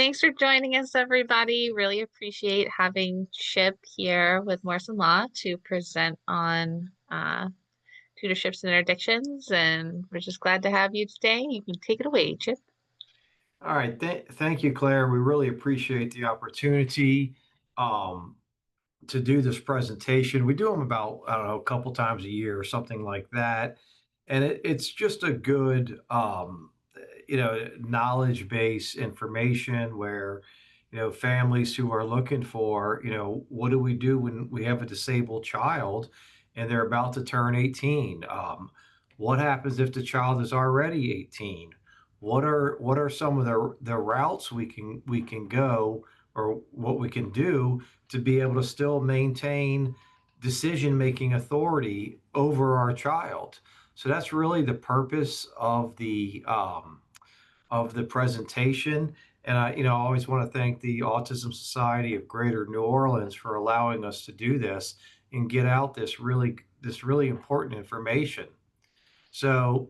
Thanks for joining us, everybody. Really appreciate having Chip here with Morrison Law to present on tutorships and interdictions. And we're just glad to have you today. You can take it away, Chip. All right. Thank you, Claire. We really appreciate the opportunity um, to do this presentation. We do them about, I don't know, a couple times a year or something like that. And it's just a good, knowledge base information where, families who are looking for, what do we do when we have a disabled child and they're about to turn 18? What happens if the child is already 18? What are some of the routes we can go or what we can do to be able to still maintain decision-making authority over our child? So that's really the purpose of the presentation. And I always want to thank the Autism Society of Greater New Orleans for allowing us to do this and get out this really important information. So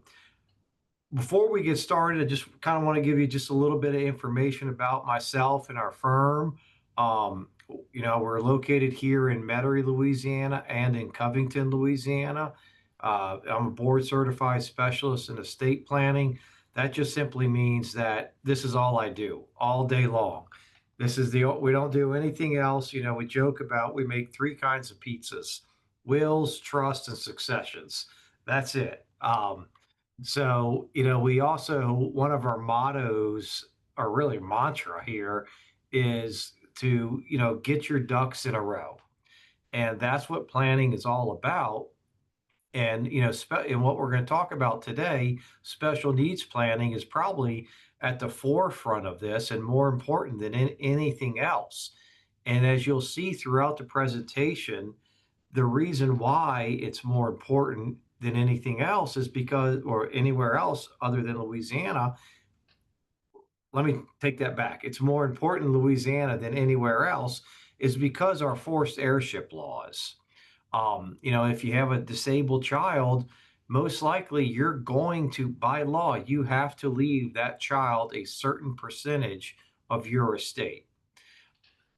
before we get started, I just kind of want to give you just a little bit of information about myself and our firm. We're located here in Metairie, Louisiana, and in Covington, Louisiana. I'm a board certified specialist in estate planning. That just simply means that this is all I do all day long. We don't do anything else. We joke about we make three kinds of pizzas: wills, trust, and successions. That's it. We also, one of our mottos, or really mantra here, is to, get your ducks in a row. And that's what planning is all about. And, and what we're going to talk about today, special needs planning is probably at the forefront of this and more important than anything else. And as you'll see throughout the presentation, the reason why it's more important than anything else is because, or anywhere else other than Louisiana, let me take that back. It's more important in Louisiana than anywhere else is because our forced heirship laws. If you have a disabled child, most likely you're going to, by law, you have to leave that child a certain percentage of your estate.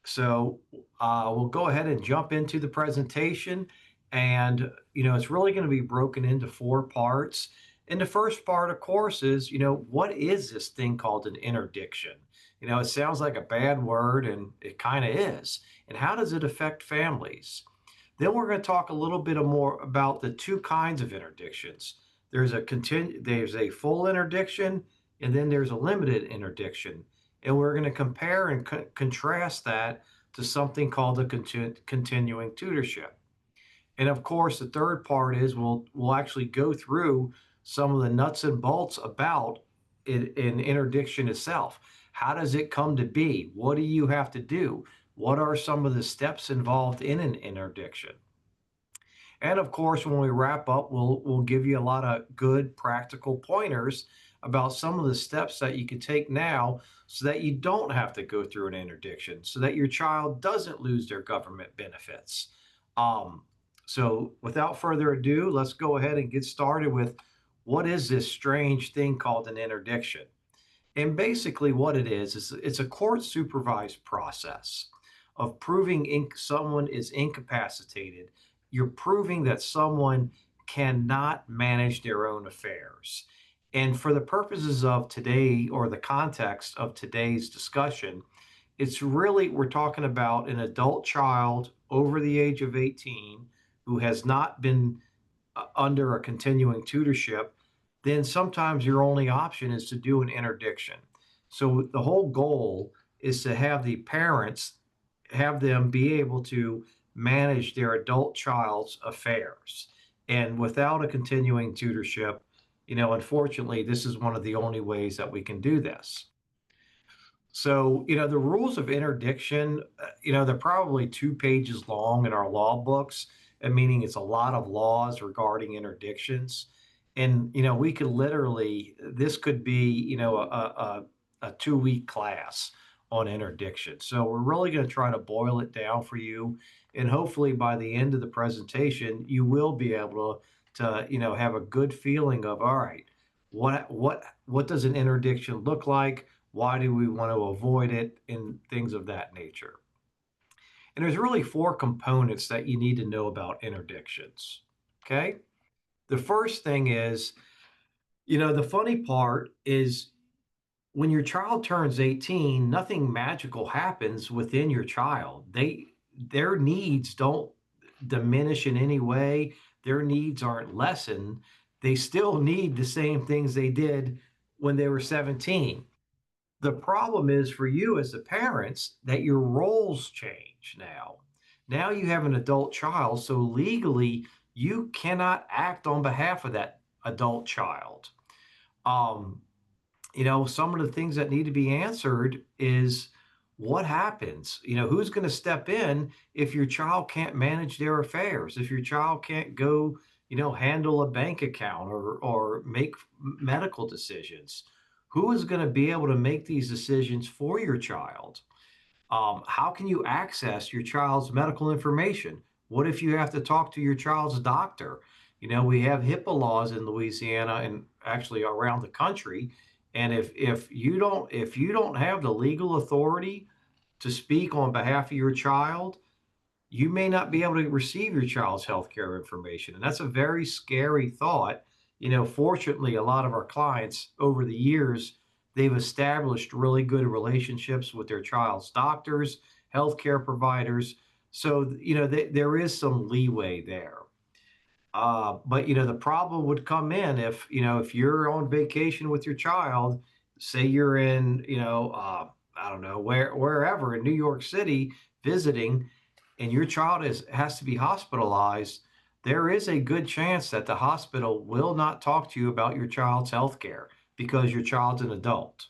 So we'll go ahead and jump into the presentation. And, it's really going to be broken into four parts. And the first part, of course, is, what is this thing called an interdiction? It sounds like a bad word, and it kind of is. And how does it affect families? Then we're going to talk a little bit more about the two kinds of interdictions. There's a full interdiction, and then there's a limited interdiction. And we're going to compare and contrast that to something called a continuing tutorship. And of course, the third part is we'll actually go through some of the nuts and bolts about an interdiction itself. How does it come to be? What do you have to do? What are some of the steps involved in an interdiction? And of course, when we wrap up, we'll give you a lot of good practical pointers about some of the steps that you can take now so that you don't have to go through an interdiction, so that your child doesn't lose their government benefits. So without further ado, let's go ahead and get started with what is this strange thing called an interdiction? And basically what it is it's a court supervised process of proving someone is incapacitated. You're proving that someone cannot manage their own affairs. And for the purposes of today, or the context of today's discussion, we're talking about an adult child over the age of 18 who has not been under a continuing tutorship. Then sometimes your only option is to do an interdiction. So the whole goal is to have the parents, have them be able to manage their adult child's affairs. And without a continuing tutorship, unfortunately, this is one of the only ways that we can do this. So, the rules of interdiction, they're probably 2 pages long in our law books, and meaning it's a lot of laws regarding interdictions. And, this could be, a 2-week class on interdiction. So we're really going to try to boil it down for you. And hopefully by the end of the presentation, you will be able to have a good feeling of, all right, what does an interdiction look like? Why do we want to avoid it, and things of that nature. And there's really four components that you need to know about interdictions. Okay. The first thing is, the funny part is when your child turns 18, nothing magical happens within your child. Their needs don't diminish in any way. Their needs aren't lessened. They still need the same things they did when they were 17. The problem is for you as the parents that your roles change now. Now you have an adult child, so legally you cannot act on behalf of that adult child. Um, some of the things that need to be answered is what happens? Who's going to step in if your child can't manage their affairs, if your child can't go, handle a bank account or make medical decisions? Who is going to be able to make these decisions for your child? How can you access your child's medical information? What if you have to talk to your child's doctor? We have HIPAA laws in Louisiana and actually around the country. And if you don't have the legal authority to speak on behalf of your child, you may not be able to receive your child's healthcare information. And that's a very scary thought. Fortunately, a lot of our clients over the years, they've established really good relationships with their child's doctors, healthcare providers. So, there is some leeway there. But the problem would come in if you're on vacation with your child, say you're in, I don't know, wherever in New York City visiting, and your child has to be hospitalized, there is a good chance that the hospital will not talk to you about your child's health care because your child's an adult.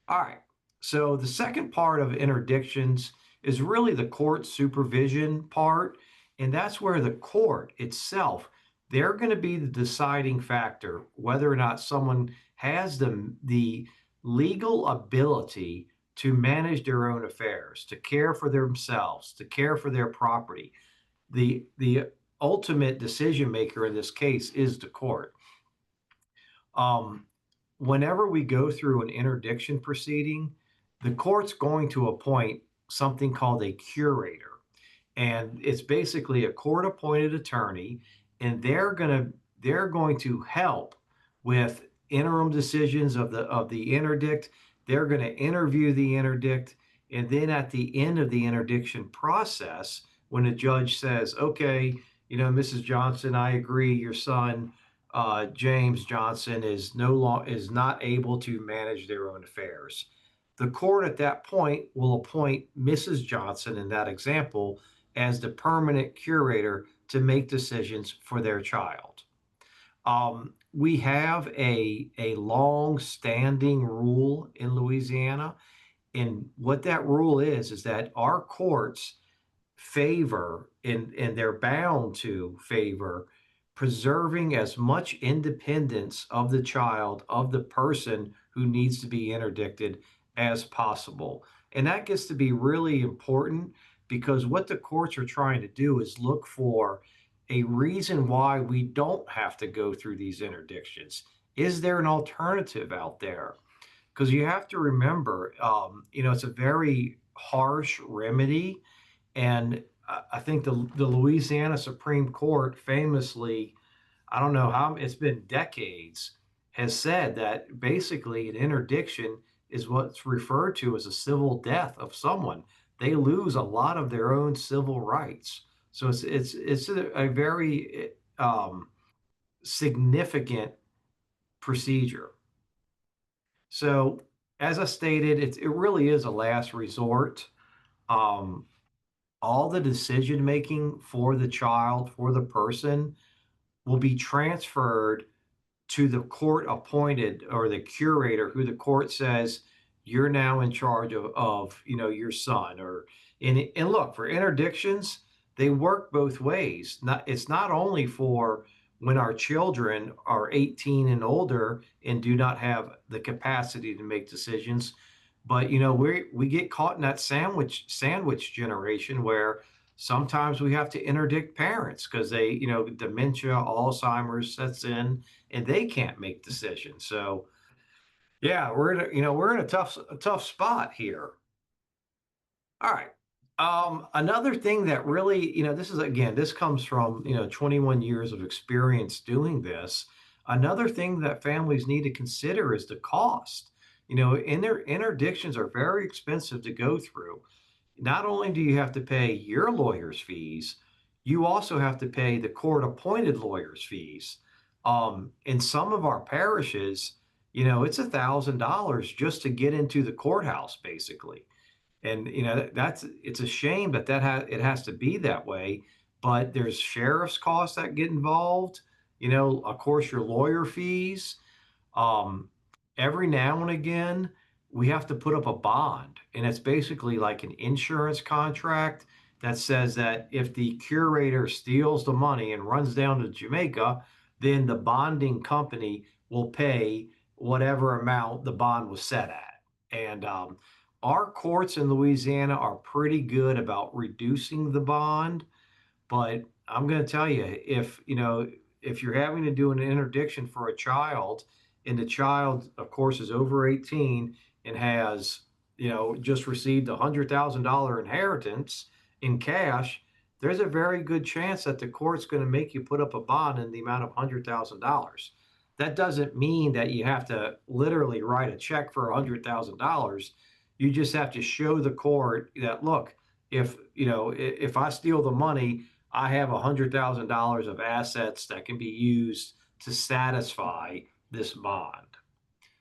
All right. So the second part of interdictions is really the court supervision part. And that's where the court itself, they're going to be the deciding factor whether or not someone has the legal ability to manage their own affairs, to care for themselves, to care for their property. The ultimate decision maker in this case is the court. Um, Whenever we go through an interdiction proceeding, the court's going to appoint something called a curator. And it's basically a court appointed attorney, and they're going to help with interim decisions of the interdict. They're going to interview the interdict, and then at the end of the interdiction process, when the judge says, okay, Mrs. Johnson, I agree, your son James Johnson is not able to manage their own affairs. The court at that point will appoint Mrs. Johnson in that example as the permanent curator to make decisions for their child. We have a long-standing rule in Louisiana, and what that rule is that our courts favor and they're bound to favor preserving as much independence of the child, of the person who needs to be interdicted as possible. And that gets to be really important because what the courts are trying to do is look for a reason why we don't have to go through these interdictions. Is there an alternative out there? Because you have to remember, it's a very harsh remedy, and I think the Louisiana Supreme Court famously, I don't know how it's been decades, has said that basically an interdiction is what's referred to as a civil death of someone. They lose a lot of their own civil rights. So it's a very significant procedure. So as I stated, it really is a last resort. Um, all the decision making for the child, for the person, will be transferred to the court appointed or the curator who the court says you're now in charge of your son. Or and look, for interdictions, they work both ways. It's not only for when our children are 18 and older and do not have the capacity to make decisions, but we get caught in that sandwich generation where sometimes we have to interdict parents because they, dementia, Alzheimer's sets in, and they can't make decisions. So Yeah, we're in a tough spot here. All right. Another thing that really, this is again, this comes from, 21 years of experience doing this. Another thing that families need to consider is the cost. Interdictions are very expensive to go through. Not only do you have to pay your lawyer's fees, you also have to pay the court appointed lawyer's fees. In some of our parishes, it's $1,000 just to get into the courthouse, basically. And that's it's a shame that it has to be that way. But there's sheriff's costs that get involved. Of course, your lawyer fees. um, every now and again, we have to put up a bond, and it's basically like an insurance contract that says that if the curator steals the money and runs down to Jamaica, then the bonding company will pay whatever amount the bond was set at. And our courts in Louisiana are pretty good about reducing the bond. But I'm going to tell you, if you're having to do an interdiction for a child, and the child, of course, is over 18 and has, just received $100,000 inheritance in cash, there's a very good chance that the court's going to make you put up a bond in the amount of $100,000. That doesn't mean that you have to literally write a check for $100,000. You just have to show the court that, look, if I steal the money, I have $100,000 of assets that can be used to satisfy this bond.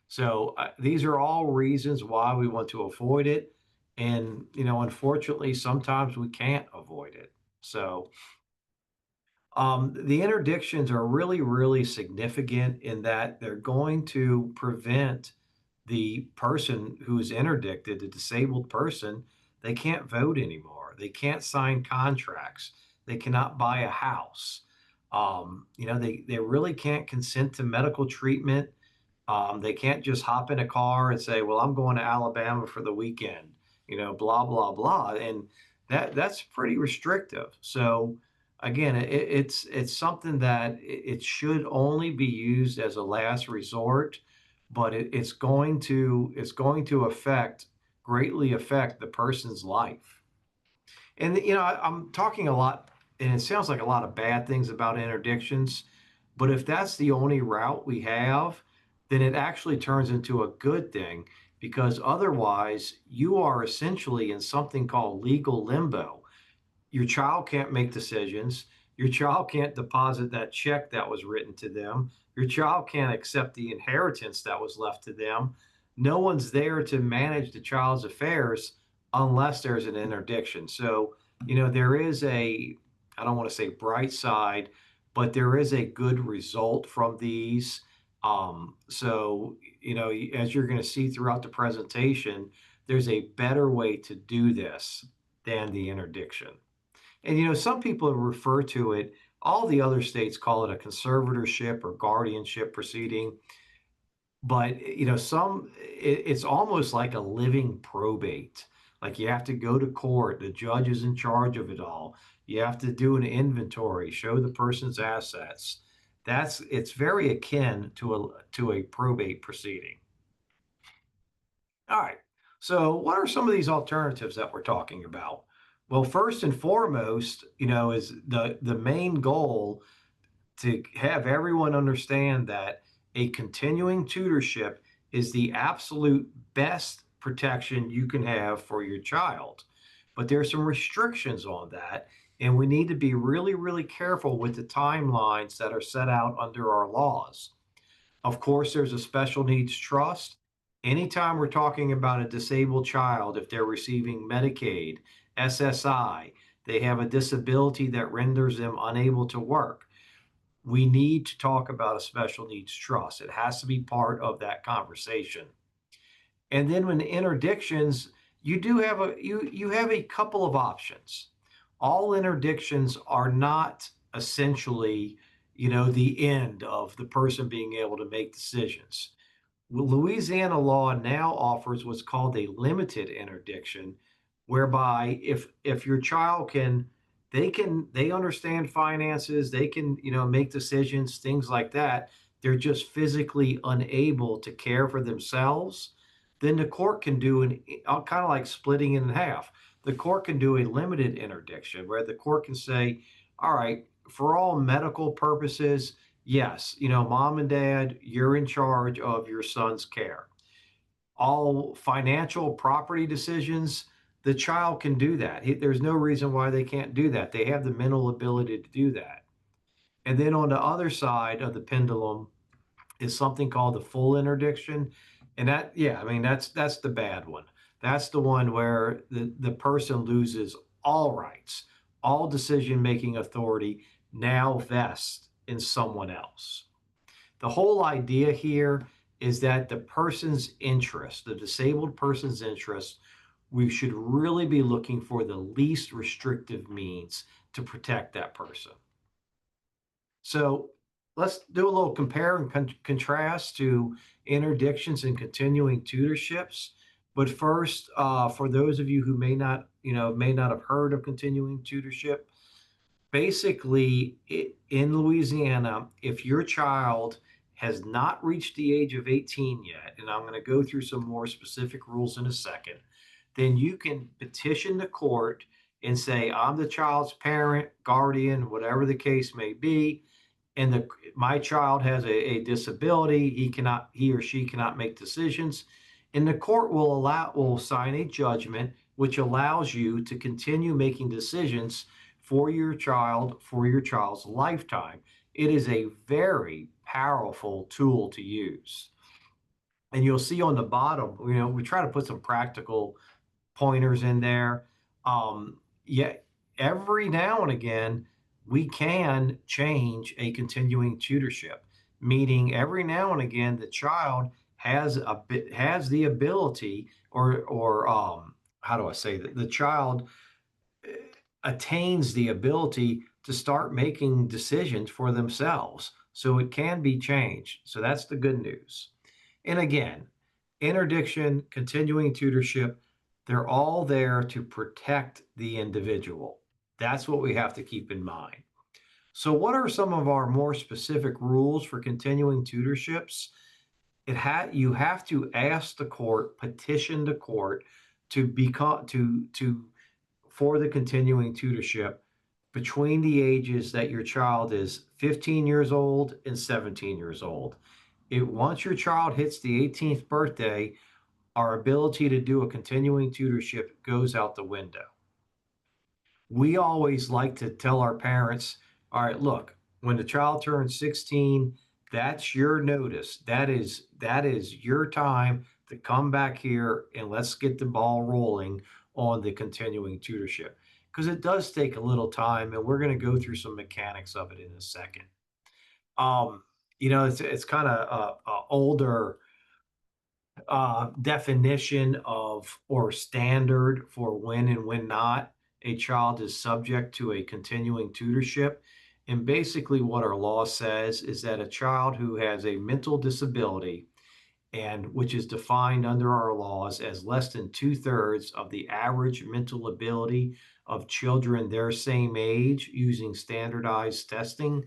So these are all reasons why we want to avoid it. And, unfortunately, sometimes we can't avoid it. So the interdictions are really, really significant in that they're going to prevent the person who is interdicted, the disabled person, they can't vote anymore. They can't sign contracts. They cannot buy a house. They really can't consent to medical treatment. They can't just hop in a car and say, "Well, I'm going to Alabama for the weekend," blah blah blah, and that's pretty restrictive. So again, it's something that it should only be used as a last resort, but it's going to greatly affect the person's life. And I'm talking a lot, and it sounds like a lot of bad things about interdictions, but if that's the only route we have, then it actually turns into a good thing, because otherwise you are essentially in something called legal limbo. Your child can't make decisions. Your child can't deposit that check that was written to them. Your child can't accept the inheritance that was left to them. No one's there to manage the child's affairs unless there's an interdiction. So, there is I don't want to say bright side, but there is a good result from these. So, as you're going to see throughout the presentation, there's a better way to do this than the interdiction. And some people refer to it, all the other states call it a conservatorship or guardianship proceeding, but it's almost like a living probate. Like you have to go to court, the judge is in charge of it all. You have to do an inventory, show the person's assets. It's very akin to a probate proceeding. All right. So, what are some of these alternatives that we're talking about? Well, first and foremost, is the main goal to have everyone understand that a continuing tutorship is the absolute best protection you can have for your child. But there are some restrictions on that, and we need to be really, really careful with the timelines that are set out under our laws. Of course, there's a special needs trust. Anytime we're talking about a disabled child, if they're receiving Medicaid, SSI, they have a disability that renders them unable to work, we need to talk about a special needs trust. It has to be part of that conversation. And then when interdictions, you have a couple of options. All interdictions are not essentially, the end of the person being able to make decisions. Well, Louisiana law now offers what's called a limited interdiction, whereby if your child they understand finances, they can make decisions, things like that. they're just physically unable to care for themselves, then the court can do kind of like splitting it in half. The court can do a limited interdiction where the court can say, all right, for all medical purposes, yes, mom and dad, you're in charge of your son's care. All financial property decisions, the child can do that. There's no reason why they can't do that. They have the mental ability to do that. And then on the other side of the pendulum is something called the full interdiction. And that, yeah, I mean, that's the bad one. That's the one where the person loses all rights, all decision-making authority now vests in someone else. The whole idea here is that the person's interest, the disabled person's interest, we should really be looking for the least restrictive means to protect that person. So let's do a little compare and contrast to interdictions and continuing tutorships. But first, for those of you who may not have heard of continuing tutorship, basically in Louisiana, if your child has not reached the age of 18 yet, and I'm going to go through some more specific rules in a second, then you can petition the court and say, I'm the child's parent, guardian, whatever the case may be, and my child has a disability. He or she cannot make decisions, and the court will sign a judgment which allows you to continue making decisions for your child's lifetime. It is a very powerful tool to use. And you'll see on the bottom, we try to put some practical pointers in there. Yeah, every now and again, we can change a continuing tutorship, meaning every now and again, the child has the ability, or how do I say that the child attains the ability to start making decisions for themselves. So it can be changed. So that's the good news. And again, interdiction, continuing tutorship, they're all there to protect the individual. That's what we have to keep in mind. So, what are some of our more specific rules for continuing tutorships? You have to ask the court, petition the court to become to for the continuing tutorship between the ages that your child is 15 years old and 17 years old. Once your child hits the 18th birthday, our ability to do a continuing tutorship goes out the window. We always like to tell our parents, all right, look, when the child turns 16, that's your notice. That is your time to come back here and let's get the ball rolling on the continuing tutorship, because it does take a little time, and we're going to go through some mechanics of it in a second. Um, it's kind of a older definition of or standard for when and when not a child is subject to a continuing tutorship. And basically, what our law says is that a child who has a mental disability, and which is defined under our laws as less than 2/3 of the average mental ability of children their same age using standardized testing,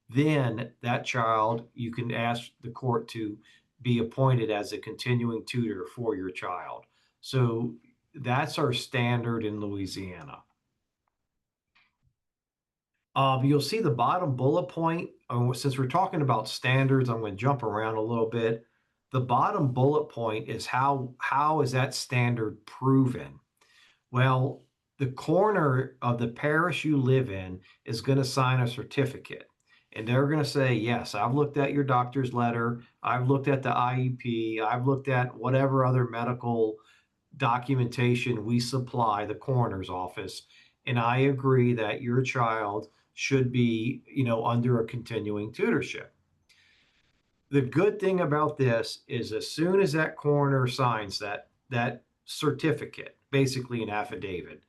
then that child, you can ask the court to be appointed as a continuing tutor for your child. So that's our standard in Louisiana. You'll see the bottom bullet point. Since we're talking about standards, I'm going to jump around a little bit. The bottom bullet point is how is that standard proven? Well, the coroner of the parish you live in is going to sign a certificate. And they're going to say, yes, I've looked at your doctor's letter. I've looked at the IEP. I've looked at whatever other medical documentation we supply the coroner's office. And I agree that your child should be, under a continuing tutorship. The good thing about this is as soon as that coroner signs that certificate, basically an affidavit,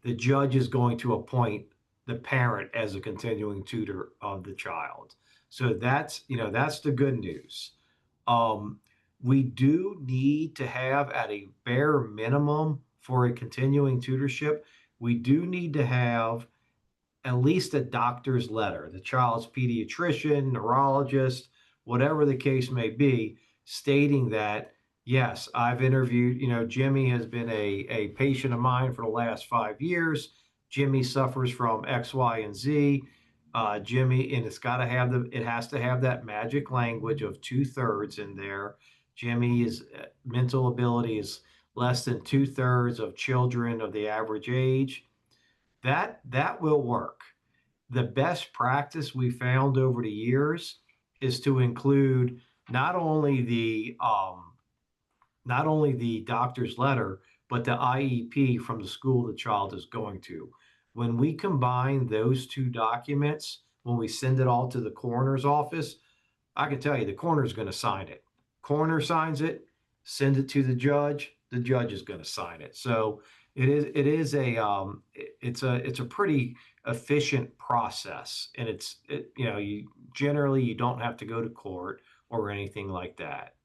the judge is going to appoint the parent as a continuing tutor of the child. So that's the good news. Um, we do need to have, at a bare minimum for a continuing tutorship, we do need to have at least a doctor's letter, the child's pediatrician, neurologist, whatever the case may be, stating that, yes, I've interviewed, Jimmy has been a patient of mine for the last 5 years. Jimmy suffers from X, Y, and Z. Jimmy, and it has to have that magic language of 2/3 in there. Jimmy is mental ability is less than 2/3 of children of the average age. That will work. The best practice we found over the years is to include not only the not only the doctor's letter, but the IEP from the school the child is going to. When we combine those two documents, when we send it all to the coroner's office, I can tell you the coroner is going to sign it. Coroner signs it, send it to the judge is going to sign it. So it's a pretty efficient process, and you generally you don't have to go to court or anything like that.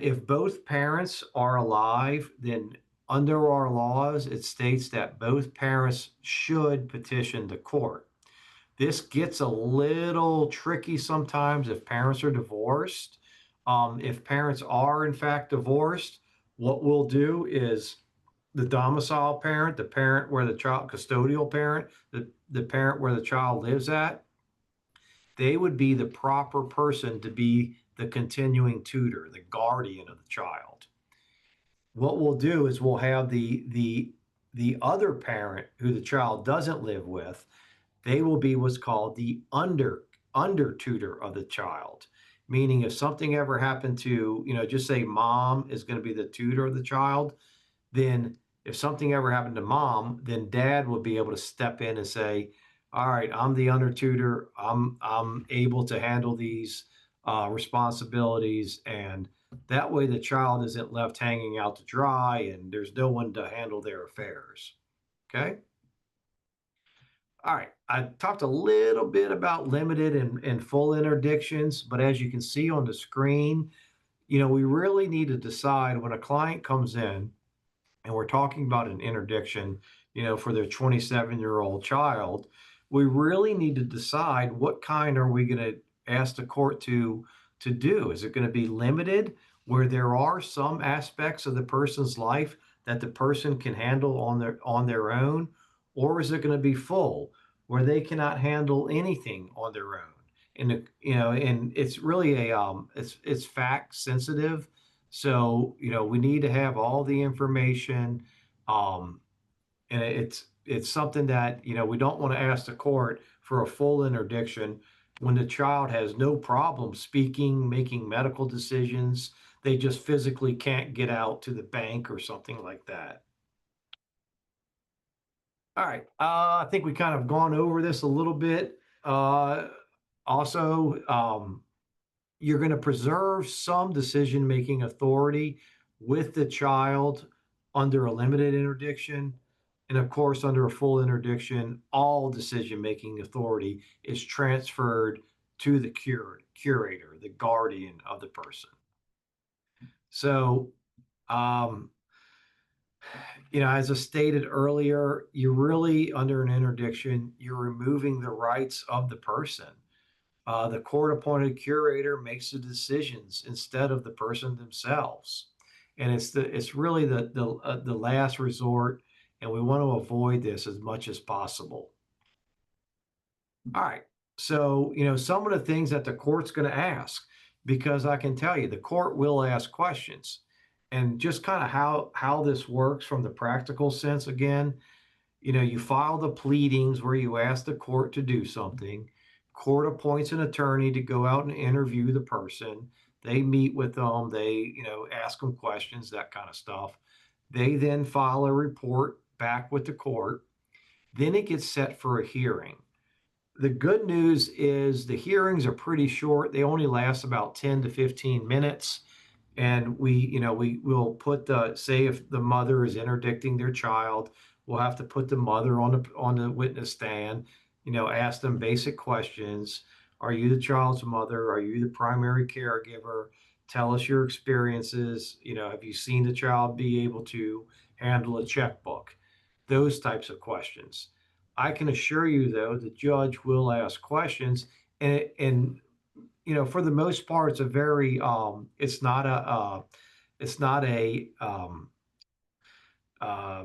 If both parents are alive, then under our laws, it states that both parents should petition the court. This gets a little tricky sometimes if parents are divorced. If parents are in fact divorced, what we'll do is the domicile parent, the parent where the child, custodial parent, the parent where the child lives at, they would be the proper person to be the continuing tutor, the guardian of the child. What we'll do is we'll have the other parent who the child doesn't live with, they will be what's called the under tutor of the child. Meaning if something ever happened to, just say mom is going to be the tutor of the child, then if something ever happened to mom, then dad will be able to step in and say, all right, I'm the under tutor. I'm able to handle these responsibilities. And that way the child isn't left hanging out to dry and there's no one to handle their affairs. Okay. All right. I talked a little bit about limited and full interdictions, but as you can see on the screen, we really need to decide when a client comes in and we're talking about an interdiction, for their 27-year-old child, we really need to decide what kind are we going to ask the court to do. Is it going to be limited, where there are some aspects of the person's life that the person can handle on their own, or is it going to be full, where they cannot handle anything on their own? And it's really it's fact sensitive, so, we need to have all the information. Um, and it's something that, we don't want to ask the court for a full interdiction when the child has no problem speaking, making medical decisions. They just physically can't get out to the bank or something like that. All right. I think we kind of gone over this a little bit. Also, you're going to preserve some decision-making authority with the child under a limited interdiction. And of course, under a full interdiction, all decision-making authority is transferred to the curator, the guardian of the person. So, um, as I stated earlier, you're really under an interdiction, you're removing the rights of the person. The court-appointed curator makes the decisions instead of the person themselves, and it's really the last resort, and we want to avoid this as much as possible. All right, so some of the things that the court's going to ask, because I can tell you the court will ask questions, and just kind of how this works from the practical sense again. You file the pleadings where you ask the court to do something. Court appoints an attorney to go out and interview the person. They meet with them. They, ask them questions, that kind of stuff. They then file a report back with the court. Then it gets set for a hearing. The good news is the hearings are pretty short. They only last about 10 to 15 minutes. And we will put say if the mother is interdicting their child, we'll have to put the mother on the witness stand, ask them basic questions. Are you the child's mother? Are you the primary caregiver? Tell us your experiences. Have you seen the child be able to handle a checkbook? Those types of questions. I can assure you, though, the judge will ask questions, and for the most part, it's a very, it's not a, uh,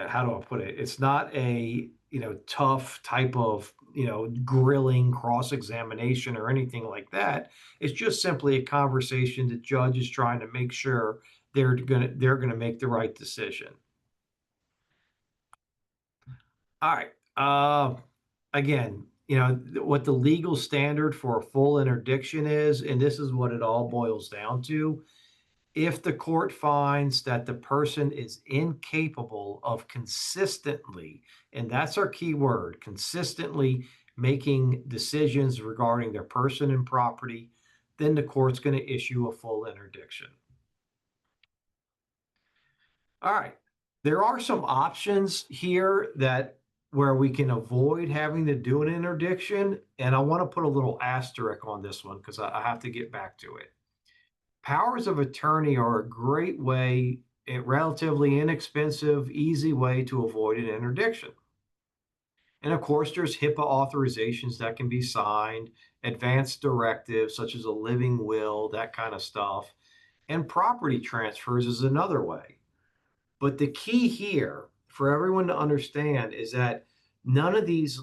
how do I put it? It's not a, tough type of, grilling, cross-examination or anything like that. It's just simply a conversation. The judge is trying to make sure they're gonna make the right decision. All right. Again, what the legal standard for a full interdiction is, and this is what it all boils down to. If the court finds that the person is incapable of consistently, and that's our key word, consistently making decisions regarding their person and property, then the court's going to issue a full interdiction. All right. There are some options here that where we can avoid having to do an interdiction, and I want to put a little asterisk on this one because I have to get back to it. Powers of attorney are a great way, a relatively inexpensive, easy way to avoid an interdiction. And of course, there's HIPAA authorizations that can be signed, advanced directives such as a living will, that kind of stuff. And property transfers is another way. But the key here for everyone to understand is that none of these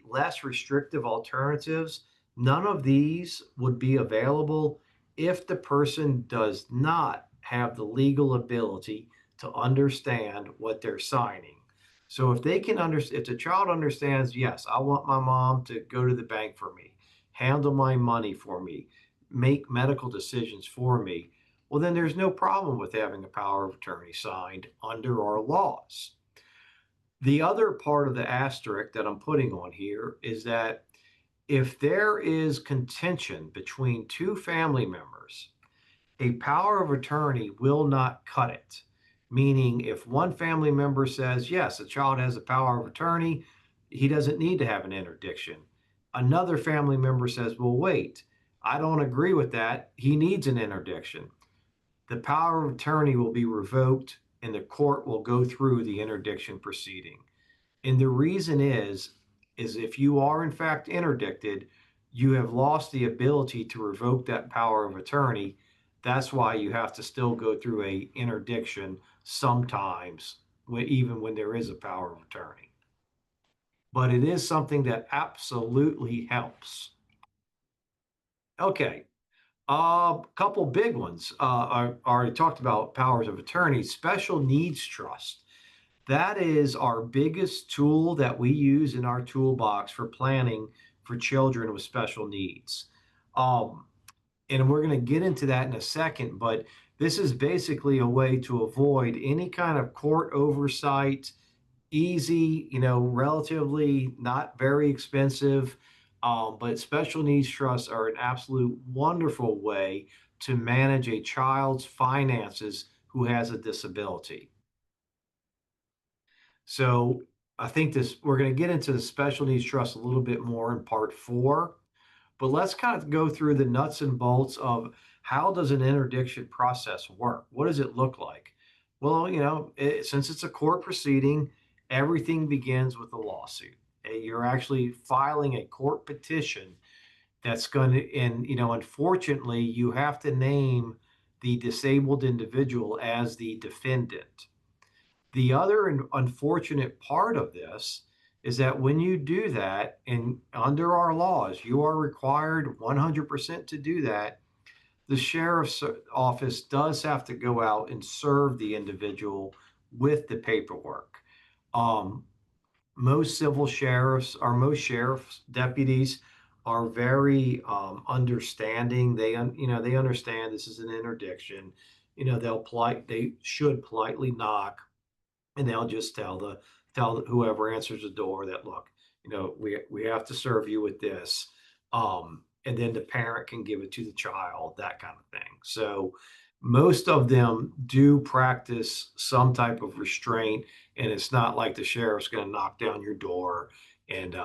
less restrictive alternatives, none of these would be available if the person does not have the legal ability to understand what they're signing. So if they can understand, if the child understands, yes, I want my mom to go to the bank for me, handle my money for me, make medical decisions for me, well, then there's no problem with having a power of attorney signed under our laws. The other part of the asterisk that I'm putting on here is that if there is contention between two family members, a power of attorney will not cut it. Meaning, if one family member says, yes, the child has a power of attorney, he doesn't need to have an interdiction. Another family member says, well, wait, I don't agree with that. He needs an interdiction. The power of attorney will be revoked and the court will go through the interdiction proceeding. And the reason is if you are in fact interdicted, you have lost the ability to revoke that power of attorney. That's why you have to still go through a interdiction sometimes, even when there is a power of attorney. But it is something that absolutely helps. Okay, a couple big ones. I already talked about powers of attorney, special needs trust. That is our biggest tool that we use in our toolbox for planning for children with special needs. Um, and we're going to get into that in a second, but this is basically a way to avoid any kind of court oversight, easy, relatively not very expensive. But special needs trusts are an absolute wonderful way to manage a child's finances who has a disability. So I think we're going to get into the special needs trust a little bit more in part 4, but let's kind of go through the nuts and bolts of how does an interdiction process work? What does it look like? Well, since it's a court proceeding, everything begins with a lawsuit. You're actually filing a court petition that's going to, and, unfortunately, you have to name the disabled individual as the defendant. The other unfortunate part of this is that when you do that, and under our laws, you are required 100% to do that, the sheriff's office does have to go out and serve the individual with the paperwork. Um, most civil sheriffs or most sheriff's deputies are very understanding. They understand this is an interdiction. They should politely knock and they'll just tell whoever answers the door that, look, we have to serve you with this, and then the parent can give it to the child, that kind of thing. So most of them do practice some type of restraint, and it's not like the sheriff's going to knock down your door and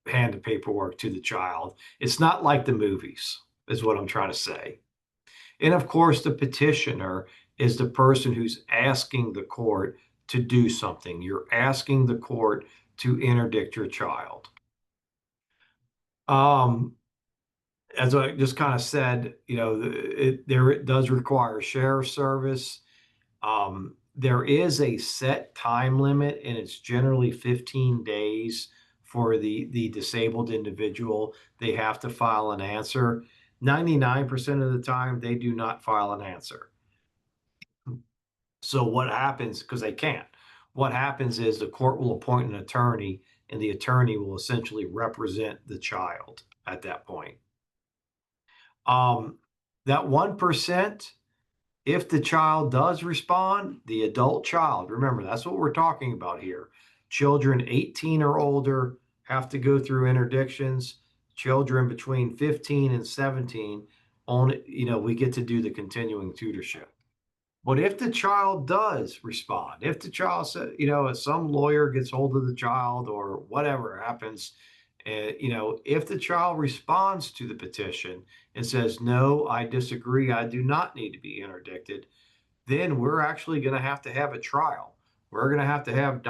hand the paperwork to the child. It's not like the movies, is what I'm trying to say. And of course, the petitioner is the person who's asking the court to do something. You're asking the court to interdict your child. Um, as I just kind of said, it does require share service. There is a set time limit, and it's generally 15 days for the disabled individual. They have to file an answer. 99% of the time, they do not file an answer. So what happens, because they can't, what happens is the court will appoint an attorney, and the attorney will essentially represent the child at that point. Um, that 1%, if the child does respond, the adult child, remember, that's what we're talking about here. Children 18 or older have to go through interdictions. Children between 15 and 17, we get to do the continuing tutorship. But if the child does respond, if the child said, if some lawyer gets hold of the child or whatever happens, if the child responds to the petition and says, no, I disagree, I do not need to be interdicted, then we're actually going to have a trial. We're going to have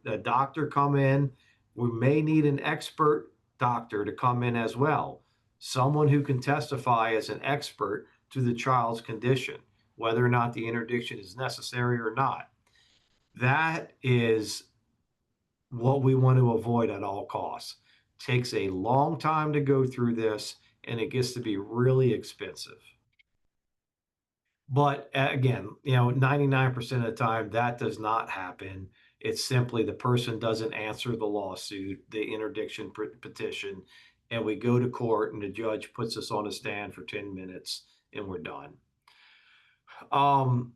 a doctor come in. We may need an expert doctor to come in as well, someone who can testify as an expert to the child's condition, whether or not the interdiction is necessary or not. That is what we want to avoid at all costs. Takes a long time to go through this, and it gets to be really expensive. But again, 99% of the time that does not happen. It's simply the person doesn't answer the lawsuit, the interdiction petition, and we go to court and the judge puts us on a stand for 10 minutes and we're done. Um,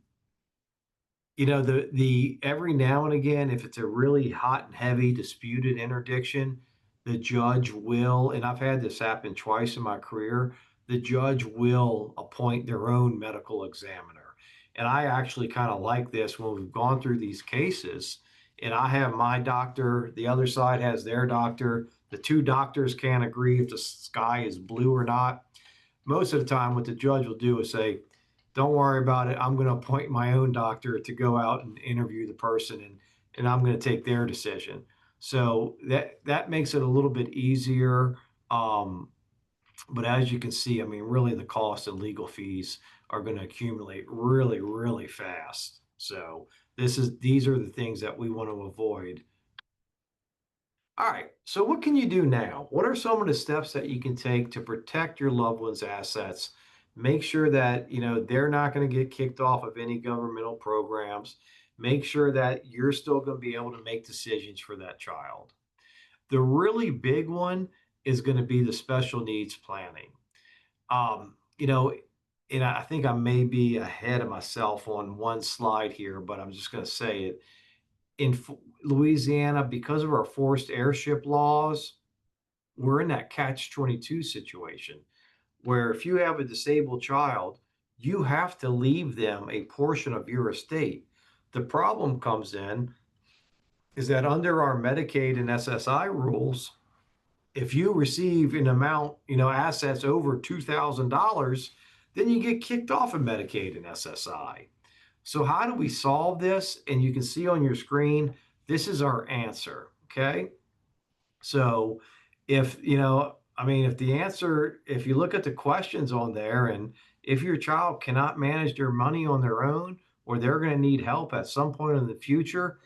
the every now and again, if it's a really hot and heavy disputed interdiction, the judge will, and I've had this happen twice in my career, the judge will appoint their own medical examiner. And I actually kind of like this when we've gone through these cases, and I have my doctor, the other side has their doctor. The two doctors can't agree if the sky is blue or not. Most of the time, what the judge will do is say, don't worry about it. I'm going to appoint my own doctor to go out and interview the person, and I'm going to take their decision. So that makes it a little bit easier. Um, but as you can see, I mean, really the cost and legal fees are going to accumulate really, really fast. So these are the things that we want to avoid. All right. So what can you do now? What are some of the steps that you can take to protect your loved one's assets? Make sure that, they're not going to get kicked off of any governmental programs. Make sure that you're still going to be able to make decisions for that child. The really big one is going to be the special needs planning. Um, you know, and I think I may be ahead of myself on one slide here, but I'm just going to say it in Louisiana, because of our forced airship laws, we're in that catch 22 situation where if you have a disabled child, you have to leave them a portion of your estate. The problem comes in is that under our Medicaid and SSI rules, if you receive an amount, assets over $2,000, then you get kicked off of Medicaid and SSI. So how do we solve this? And you can see on your screen, this is our answer, okay? So if you look at the questions on there, and if your child cannot manage their money on their own, or they're going to need help at some point in the future,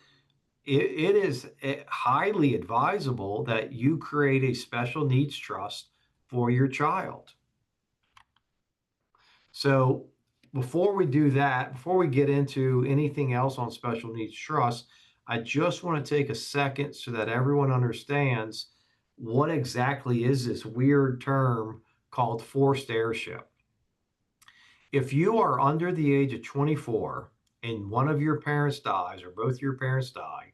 it is highly advisable that you create a special needs trust for your child. So before we do that, before we get into anything else on special needs trust, I just want to take a second so that everyone understands what exactly is this weird term called forced heirship. If you are under the age of 24 and one of your parents dies or both your parents die,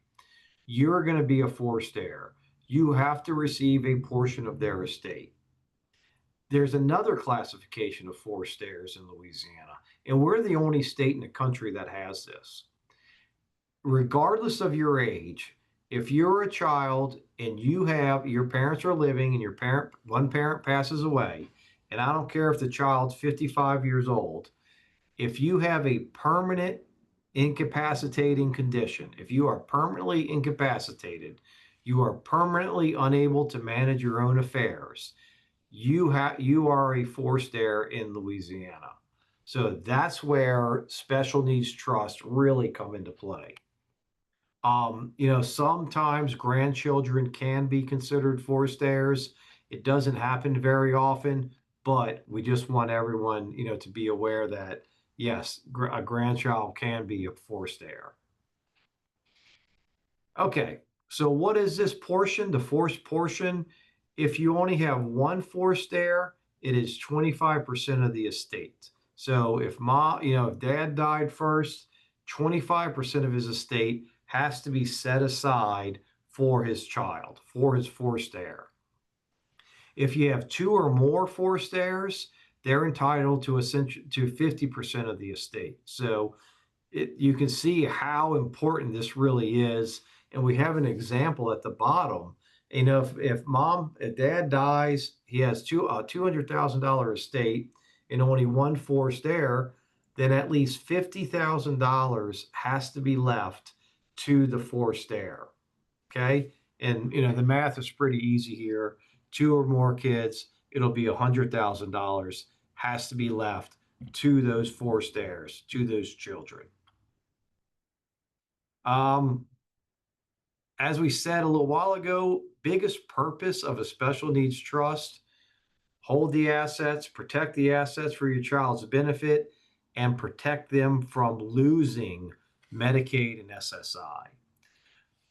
you're going to be a forced heir. You have to receive a portion of their estate. There's another classification of forced heirs in Louisiana, and we're the only state in the country that has this. Regardless of your age, if you're a child and your parents are living and one parent passes away, and I don't care if the child's 55 years old, if you have a permanent incapacitating condition, if you are permanently incapacitated, you are permanently unable to manage your own affairs, you are a forced heir in Louisiana. So that's where special needs trust really come into play. Sometimes grandchildren can be considered forced heirs. It doesn't happen very often, but we just want everyone, to be aware that yes, a grandchild can be a forced heir. Okay, so what is this portion? The forced portion. If you only have one forced heir, it is 25% of the estate. So if dad died first, 25% of his estate has to be set aside for his child, for his forced heir. If you have two or more forced heirs, they're entitled to 50% of the estate. So you can see how important this really is. And we have an example at the bottom. If dad dies, he has $200,000 estate and only one forced heir, then at least $50,000 has to be left to the forced heir. Okay. And, the math is pretty easy here. Two or more kids, it'll be $100,000 has to be left to those forced heirs, to those children. Um, as we said a little while ago, biggest purpose of a special needs trust, hold the assets, protect the assets for your child's benefit, and protect them from losing Medicaid and SSI.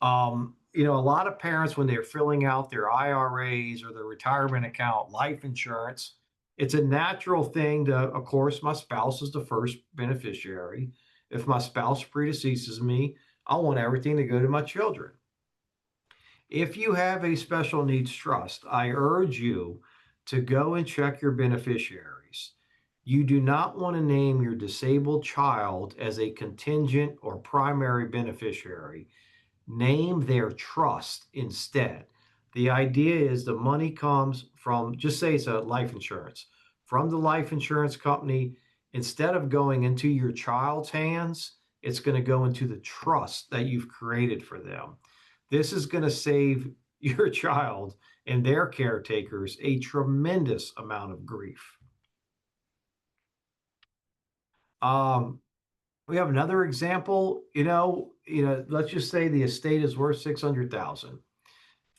A lot of parents, when they're filling out their IRAs or their retirement account, life insurance, it's a natural thing to, of course, my spouse is the first beneficiary. If my spouse predeceases me, I want everything to go to my children. If you have a special needs trust, I urge you to go and check your beneficiaries. You do not want to name your disabled child as a contingent or primary beneficiary. Name their trust instead. The idea is the money comes from, just say it's a life insurance, from the life insurance company. Instead of going into your child's hands, it's going to go into the trust that you've created for them. This is going to save your child and their caretakers a tremendous amount of grief. Um, we have another example. Let's just say the estate is worth 600,000.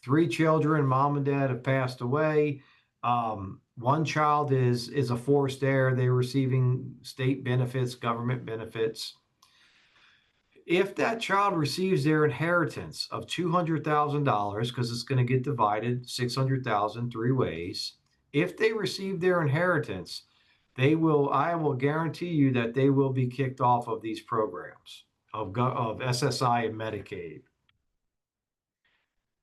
Three children, mom and dad have passed away. One child is a forced heir. They're receiving state benefits, government benefits. If that child receives their inheritance of $200,000, because it's going to get divided 600,000 three ways, if they receive their inheritance, I will guarantee you that they will be kicked off of these programs of SSI and Medicaid.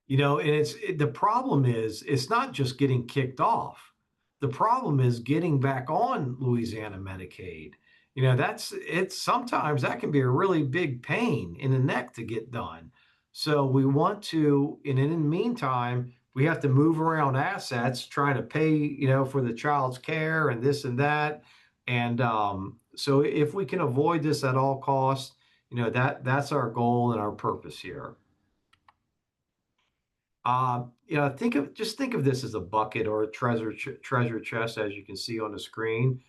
And the problem is it's not just getting kicked off. The problem is getting back on Louisiana Medicaid. Sometimes that can be a really big pain in the neck to get done. So we want to, and in the meantime, we have to move around assets, trying to pay, for the child's care and this and that. And so if we can avoid this at all costs, that's our goal and our purpose here. Think of this as a bucket or a treasure chest, as you can see on the screen.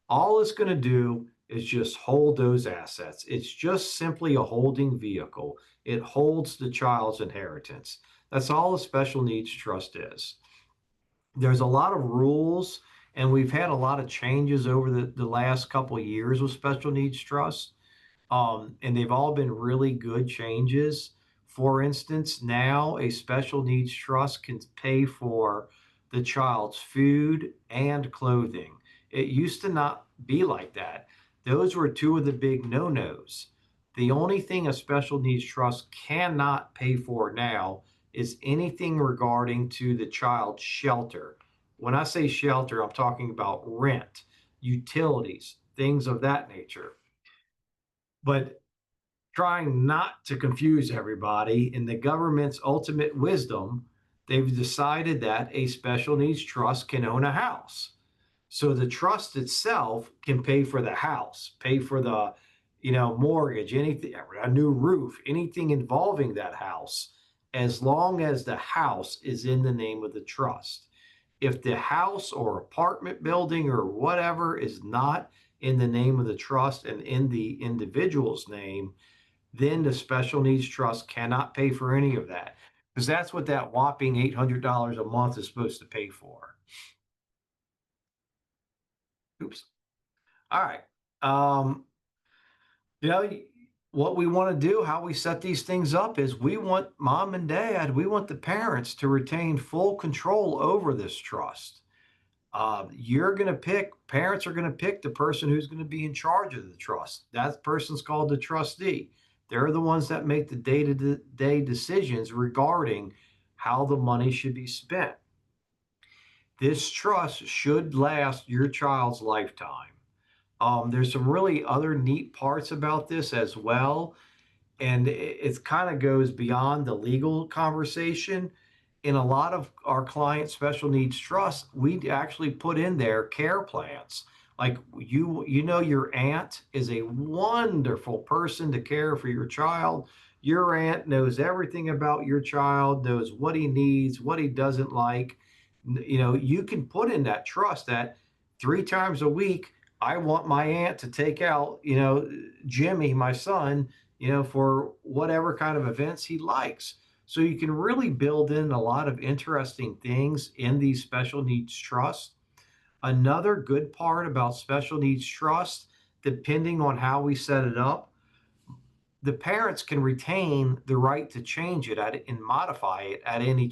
All it's going to do is just hold those assets. It's just simply a holding vehicle. It holds the child's inheritance. That's all a special needs trust is. There's a lot of rules, and we've had a lot of changes over the last couple of years with special needs trusts. And they've all been really good changes. For instance, now a special needs trust can pay for the child's food and clothing. It used to not be like that. Those were two of the big no-nos. The only thing a special needs trust cannot pay for now is anything regarding to the child's shelter. When I say shelter, I'm talking about rent, utilities, things of that nature. But trying not to confuse everybody, in the government's ultimate wisdom, they've decided that a special needs trust can own a house. So the trust itself can pay for the house, pay for the, mortgage, anything, a new roof, anything involving that house, as long as the house is in the name of the trust. If the house or apartment building or whatever is not in the name of the trust and in the individual's name, then the special needs trust cannot pay for any of that because that's what that whopping $800 a month is supposed to pay for. Oops. All right. Um, you know, what we want to do, how we set these things up is we want mom and dad, we want the parents to retain full control over this trust. You're going to pick, parents are going to pick the person who's going to be in charge of the trust. That person's called the trustee. They're the ones that make the day to day decisions regarding how the money should be spent. This trust should last your child's lifetime. There's some really other neat parts about this as well, and it kind of goes beyond the legal conversation. In a lot of our client special needs trusts, we actually put in there care plans. Like you know, your aunt is a wonderful person to care for your child. Your aunt knows everything about your child, knows what he needs, what he doesn't like. You know, you can put in that trust that 3 times a week, I want my aunt to take out, Jimmy, my son, for whatever kind of events he likes. So you can really build in a lot of interesting things in these special needs trusts. Another good part about special needs trust, depending on how we set it up, the parents can retain the right to change it and modify it at any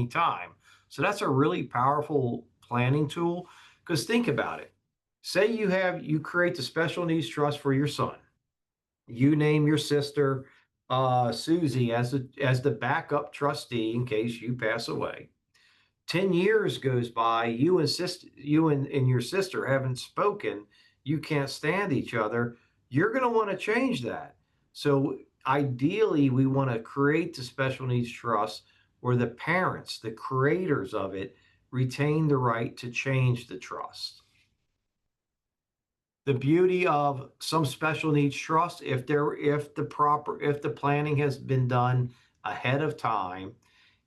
time. So that's a really powerful planning tool. Because think about it. Say you create the special needs trust for your son. You name your sister Susie as the backup trustee in case you pass away. 10 years goes by, you and your sister haven't spoken, you can't stand each other, you're going to want to change that. So ideally, we want to create the special needs trust where the parents, the creators of it, retain the right to change the trust. The beauty of some special needs trust, if the planning has been done ahead of time,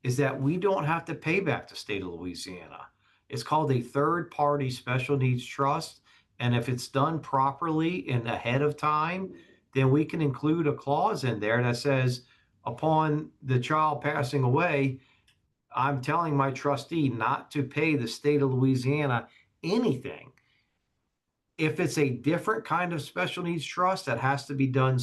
is that we don't have to pay back the state of Louisiana. It's called a third party special needs trust. And if it's done properly and ahead of time, then we can include a clause in there that says, upon the child passing away, I'm telling my trustee not to pay the state of Louisiana anything. If it's a different kind of special needs trust that has to be done,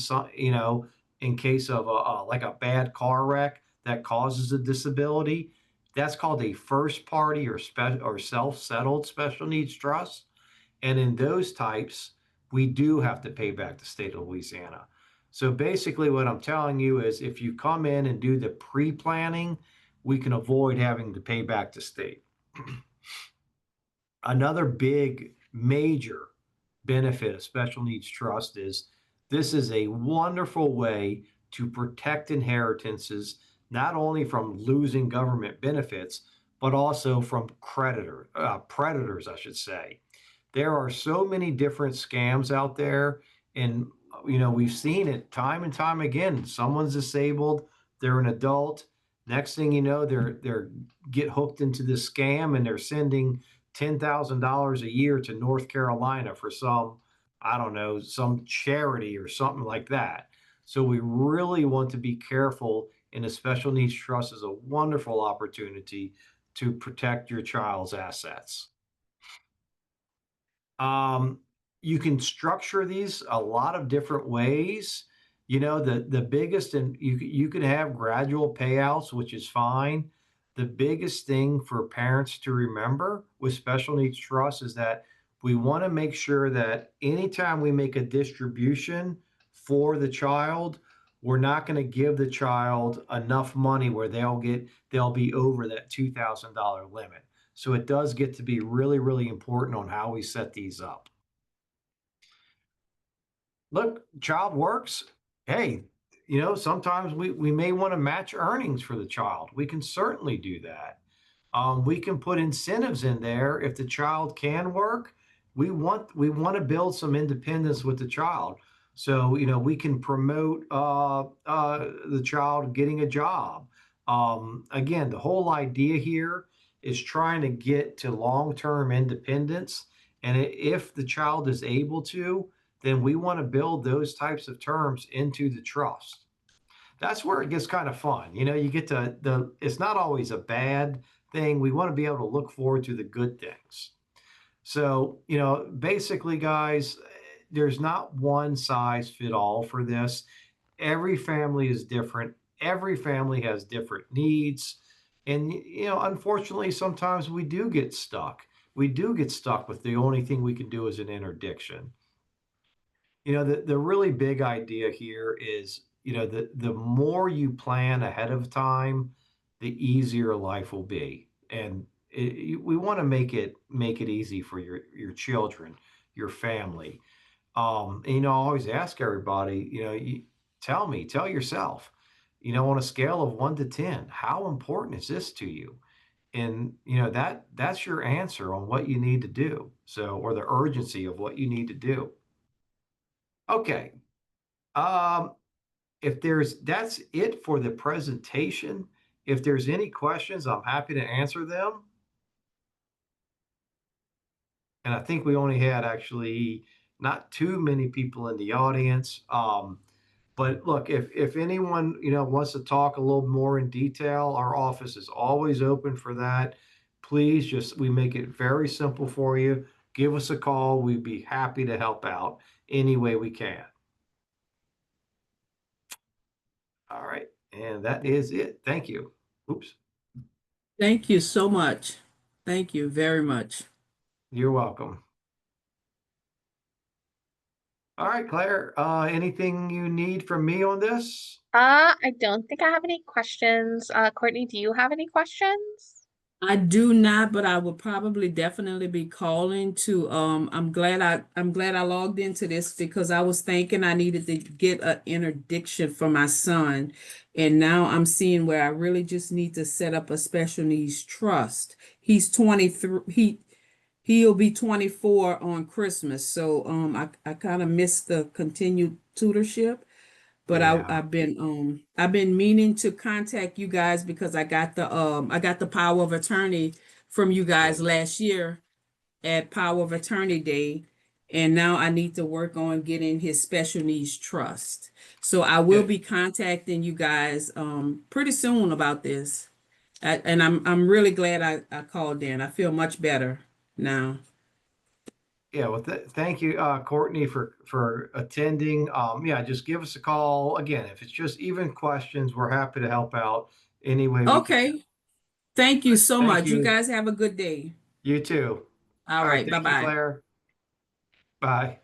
in case of like a bad car wreck that causes a disability, that's called a first party or self-settled special needs trust. And in those types, we do have to pay back the state of Louisiana. So basically, what I'm telling you is if you come in and do the pre-planning, we can avoid having to pay back the state. Another big major benefit of special needs trust is this is a wonderful way to protect inheritances, not only from losing government benefits, but also from predators, I should say. There are so many different scams out there, and we've seen it time and time again. Someone's disabled, they're an adult. Next thing you know, they're get hooked into this scam, and they're sending $10,000 a year to North Carolina for some, I don't know, some charity or something like that. So we really want to be careful, and a special needs trust is a wonderful opportunity to protect your child's assets. Um, you can structure these a lot of different ways. The biggest, and you can have gradual payouts, which is fine. The biggest thing for parents to remember with special needs trust is that we want to make sure that anytime we make a distribution for the child, we're not going to give the child enough money where they'll be over that $2,000 limit. So it does get to be really, really important on how we set these up. Look, child works. Hey, sometimes we may want to match earnings for the child. We can certainly do that. We can put incentives in there if the child can work. We want to build some independence with the child. So we can promote the child getting a job. Again, the whole idea here is trying to get to long-term independence. And if the child is able to, then we want to build those types of terms into the trust. That's where it gets kind of fun. You get it's not always a bad thing. We want to be able to look forward to the good things. So, basically, guys, there's not one size fit all for this. Every family is different. Every family has different needs. And, unfortunately, sometimes we do get stuck. We do get stuck with the only thing we can do is an interdiction. The really big idea here is, the more you plan ahead of time, the easier life will be. And we want to make it easy for your children, your family. And, I always ask everybody, tell yourself, on a scale of 1 to 10, how important is this to you? And that's your answer on what you need to do. So, or the urgency of what you need to do. Okay. Um, if that's it for the presentation. If there's any questions, I'm happy to answer them. And I think we only had actually not too many people in the audience. But look, if anyone, wants to talk a little more in detail, our office is always open for that. Please we make it very simple for you. Give us a call. We'd be happy to help out any way we can. All right. And that is it. Thank you. Oops. Thank you so much. Thank you very much. You're welcome. All right, Claire, anything you need from me on this? I don't think I have any questions. Courtney, do you have any questions? I do not, but I will probably definitely be calling to I'm glad I logged into this because I was thinking I needed to get an interdiction for my son. And now I'm seeing where I really just need to set up a special needs trust. He's 23, he'll be 24 on Christmas. So I kind of missed the continued tutorship. But Yeah, I've been meaning to contact you guys because I got the power of attorney from you guys great. last year at Power of Attorney Day. And now I need to work on getting his special needs trust. So I will Yeah, be contacting you guys pretty soon about this. And I'm really glad I called in. I feel much better now. yeah. Well, thank you, Courtney, for attending. Yeah, just give us a call again if it's just even questions. We're happy to help out any way we can. Okay. Thank you so Thank much. You you. guys have a good day. You too. All All right. right. Thank you, Bye-bye. Claire. Bye.